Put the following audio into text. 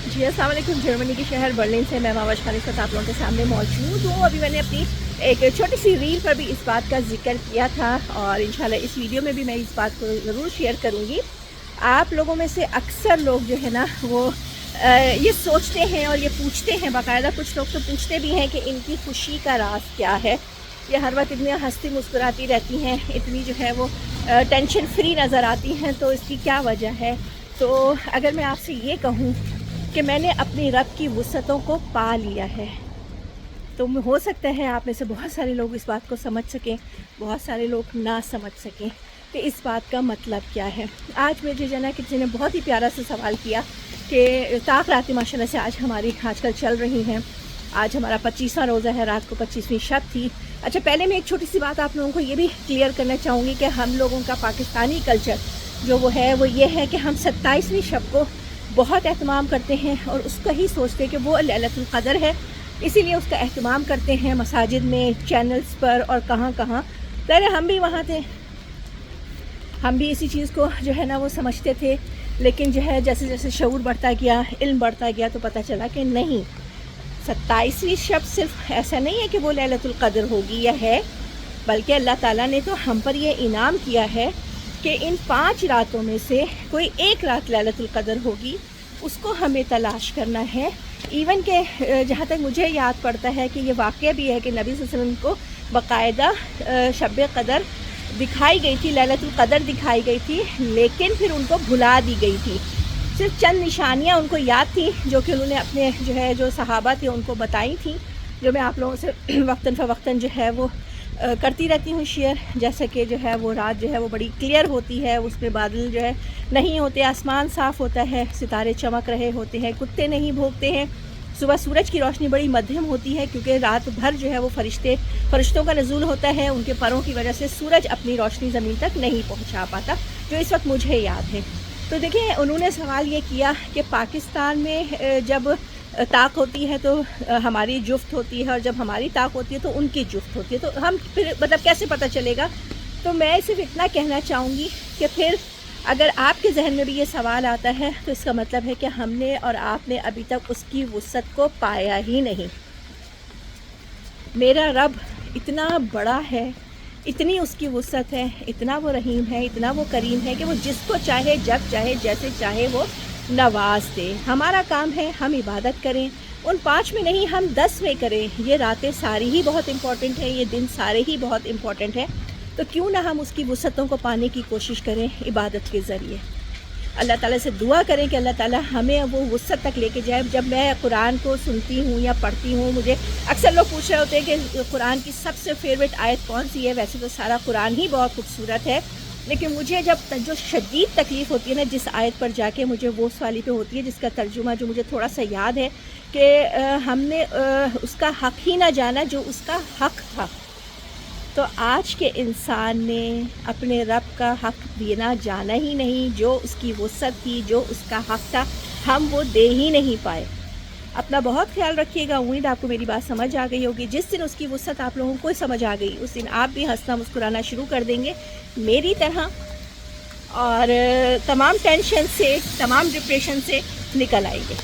जी अस्सलाम वालेकुम। जर्मनी के शहर बर्लिन से मैं मावाज खान इस वक्त आप लोगों के सामने मौजूद हूँ। अभी मैंने अपनी एक छोटी सी रील पर भी इस बात का जिक्र किया था और इंशाल्लाह इस वीडियो में भी मैं इस बात को ज़रूर शेयर करूँगी। आप लोगों में से अक्सर लोग जो है ना वो ये सोचते हैं और ये पूछते हैं, बाकायदा कुछ लोग तो पूछते भी हैं कि इनकी खुशी का राज क्या है। ये हर वक्त इतनी हंसती मुस्कुराती रहती हैं, इतनी जो है वो टेंशन फ्री नज़र आती हैं, तो इसकी क्या वजह है। तो अगर मैं आपसे ये कहूँ कि मैंने अपनी रब की वुसअतों को पा लिया है, तो हो सकता है आप में से बहुत सारे लोग इस बात को समझ सकें, बहुत सारे लोग ना समझ सकें कि इस बात का मतलब क्या है। आज मुझे जना किसी ने बहुत ही प्यारा सा सवाल किया कि ताक रातें माशाल्लाह से आज हमारी आजकल चल रही हैं। आज हमारा 25वां रोज़ा है, रात को 25वीं शब थी। अच्छा, पहले मैं एक छोटी सी बात आप लोगों को ये भी क्लियर करना चाहूँगी कि हम लोगों का पाकिस्तानी कल्चर जो वो है वो ये है कि हम 27वीं शब को बहुत एहतमाम करते हैं और उसका ही सोचते हैं कि वो लैलतुल क़द्र है, इसीलिए उसका एहतमाम करते हैं मसाजिद में, चैनल्स पर और कहाँ कहाँ। पहले हम भी वहाँ थे, हम भी इसी चीज़ को जो है ना वो समझते थे, लेकिन जो है जैसे जैसे शऊर बढ़ता गया, इल्म बढ़ता गया, तो पता चला कि नहीं, 27वीं शब सिर्फ ऐसा नहीं है कि वो लैलतुल क़द्र होगी या है, बल्कि अल्लाह ताला ने तो हम पर ये इनाम किया है कि इन 5 रातों में से कोई एक रात लैलतुल क़द्र होगी, उसको हमें तलाश करना है। इवन के जहाँ तक मुझे याद पड़ता है कि ये वाक़या भी है कि नबी सल्लल्लाहु अलैहि वसल्लम को बाकायदा शब क़द्र दिखाई गई थी, लैलतुल क़द्र दिखाई गई थी, लेकिन फिर उनको भुला दी गई थी। सिर्फ चंद निशानियाँ उनको याद थी जो कि उन्होंने अपने जो है जो सहाबा थे उनको बताई थी, जो मैं आप लोगों से वक्तन फ़वक्तन जो है वो करती रहती हूँ शेयर। जैसे कि जो है वो रात जो है वो बड़ी क्लियर होती है, उसमें बादल जो है नहीं होते, आसमान साफ़ होता है, सितारे चमक रहे होते हैं, कुत्ते नहीं भौंकते हैं, सुबह सूरज की रोशनी बड़ी मध्यम होती है क्योंकि रात भर जो है वो फरिश्तों का नज़ूल होता है, उनके परों की वजह से सूरज अपनी रोशनी ज़मीन तक नहीं पहुँचा पाता, जो इस वक्त मुझे याद है। तो देखिए, उन्होंने सवाल ये किया कि पाकिस्तान में जब ताक होती है तो हमारी जुफ्त होती है और जब हमारी ताक होती है तो उनकी जुफ्त होती है, तो हम फिर मतलब कैसे पता चलेगा। तो मैं सिर्फ इतना कहना चाहूँगी कि फिर अगर आपके जहन में भी ये सवाल आता है तो इसका मतलब है कि हमने और आपने अभी तक उसकी वुसअत को पाया ही नहीं। मेरा रब इतना बड़ा है, इतनी उसकी वुसअत है, इतना वो रहीम है, इतना वो करीम है कि वो जिसको चाहे, जब चाहे, जैसे चाहे वो नवाज दे। हमारा काम है हम इबादत करें, उन 5 में नहीं हम 10 में करें। ये रातें सारी ही बहुत इम्पॉर्टेंट हैं, ये दिन सारे ही बहुत इम्पॉर्टेंट हैं, तो क्यों ना हम उसकी वुसअतों को पाने की कोशिश करें इबादत के ज़रिए। अल्लाह ताला से दुआ करें कि अल्लाह ताला हमें वो वुसअत तक लेके जाए। जब मैं कुरान को सुनती हूँ या पढ़ती हूँ, मुझे अक्सर लोग पूछ रहे होते हैं कि कुरान की सबसे फेवरेट आयत कौन सी है। वैसे तो सारा कुरान ही बहुत खूबसूरत है, लेकिन मुझे जब जो शदीद तकलीफ़ होती है ना, जिस आयत पर जाके मुझे वो उस वाली पे होती है जिसका तर्जुमा जो मुझे थोड़ा सा याद है कि हमने उसका हक़ ही ना जाना जो उसका हक़ था। तो आज के इंसान ने अपने रब का हक़ देना जाना ही नहीं, जो उसकी वुसअत थी, जो उसका हक़ था, हम वो दे ही नहीं पाए। अपना बहुत ख्याल रखिएगा। उम्मीद आपको मेरी बात समझ आ गई होगी। जिस दिन उसकी वुसअत आप लोगों को समझ आ गई, उस दिन आप भी हंसना मुस्कुराना शुरू कर देंगे मेरी तरह, और तमाम टेंशन से, तमाम डिप्रेशन से निकल आएंगे।